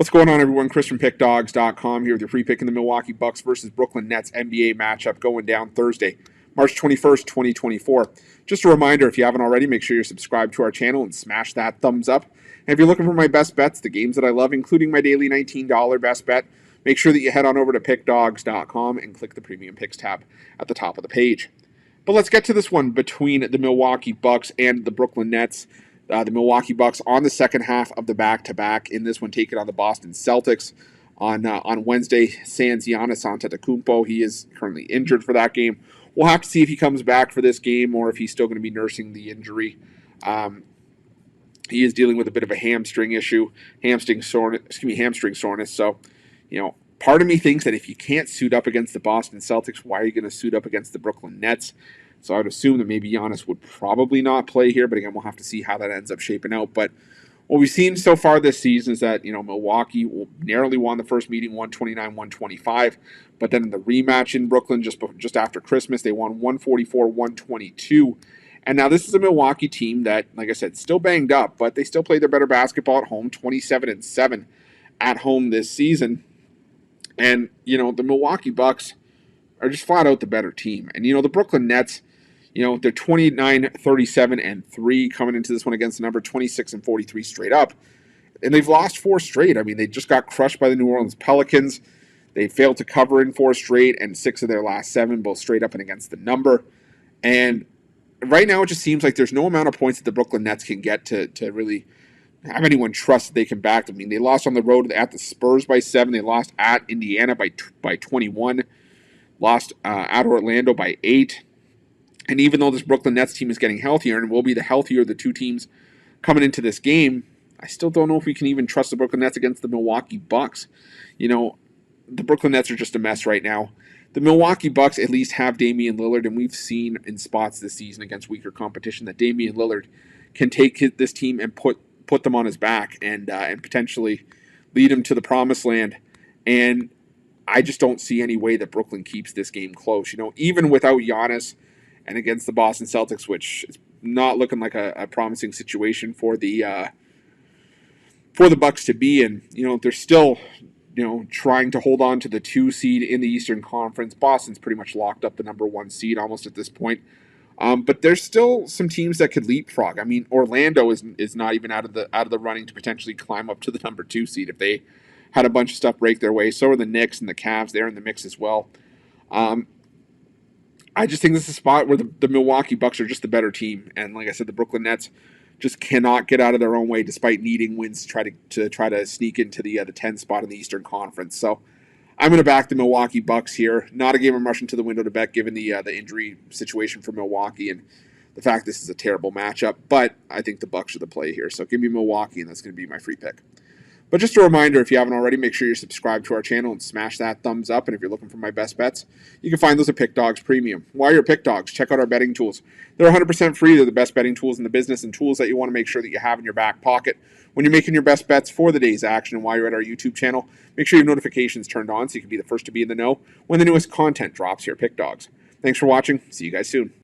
What's going on, everyone? Chris from Pickdawgz.com here with your free pick in the Milwaukee Bucks versus Brooklyn Nets NBA matchup going down Thursday, March 21st, 2024. Just a reminder, if you haven't already, make sure you're subscribed to our channel and smash that thumbs up. And if you're looking for my best bets, the games that I love, including my daily $19 best bet, make sure that you head on over to Pickdawgz.com and click the Premium Picks tab at the top of the page. But let's get to this one between the Milwaukee Bucks and the Brooklyn Nets. The Milwaukee Bucks on the second half of the back-to-back. In this one, taking on the Boston Celtics on Wednesday. Sans Giannis Antetokounmpo. He is currently injured for that game. We'll have to see if he comes back for this game or if he's still going to be nursing the injury. He is dealing with a bit of a hamstring issue, hamstring soreness. So, part of me thinks that if you can't suit up against the Boston Celtics, why are you going to suit up against the Brooklyn Nets? So I would assume that maybe Giannis would probably not play here, but again, we'll have to see how that ends up shaping out. But what we've seen so far this season is that, Milwaukee narrowly won the first meeting, 129-125, but then in the rematch in Brooklyn just after Christmas, they won 144-122. And now this is a Milwaukee team that, like I said, still banged up, but they still play their better basketball at home, 27-7 at home this season. And, the Milwaukee Bucks are just flat out the better team. And, the Brooklyn Nets, they're 29-37-3 coming into this one against the number 26-43 straight up. And they've lost 4 straight. I mean, they just got crushed by the New Orleans Pelicans. They failed to cover in 4 straight, and 6 of their last 7, both straight up and against the number. And right now it just seems like there's no amount of points that the Brooklyn Nets can get to really have anyone trust that they can back them. I mean, they lost on the road at the Spurs by 7. They lost at Indiana by 21. Lost at Orlando by 8. And even though this Brooklyn Nets team is getting healthier and will be the healthier of the two teams coming into this game, I still don't know if we can even trust the Brooklyn Nets against the Milwaukee Bucks. The Brooklyn Nets are just a mess right now. The Milwaukee Bucks at least have Damian Lillard, and we've seen in spots this season against weaker competition that Damian Lillard can take this team and put them on his back and potentially lead them to the promised land. And I just don't see any way that Brooklyn keeps this game close. Even without Giannis and against the Boston Celtics, which is not looking like a promising situation for the Bucks to be in. They're still trying to hold on to the 2 seed in the Eastern Conference. Boston's pretty much locked up the number 1 seed almost at this point. But there's still some teams that could leapfrog. I mean, Orlando is not even out of the running to potentially climb up to the number 2 seed if they had a bunch of stuff break their way. So are the Knicks and the Cavs. They're in the mix as well. I just think this is a spot where the Milwaukee Bucks are just the better team. And like I said, the Brooklyn Nets just cannot get out of their own way despite needing wins to try to sneak into the 10 spot in the Eastern Conference. So I'm going to back the Milwaukee Bucks here. Not a game I'm rushing to the window to bet given the injury situation for Milwaukee and the fact this is a terrible matchup. But I think the Bucks are the play here. So give me Milwaukee, and that's going to be my free pick. But just a reminder, if you haven't already, make sure you're subscribed to our channel and smash that thumbs up. And if you're looking for my best bets, you can find those at Pickdawgz Premium. While you're at Pickdawgz, check out our betting tools. They're 100% free. They're the best betting tools in the business and tools that you want to make sure that you have in your back pocket when you're making your best bets for the day's action. And while you're at our YouTube channel, make sure your notifications turned on so you can be the first to be in the know when the newest content drops here at Pickdawgz. Thanks for watching. See you guys soon.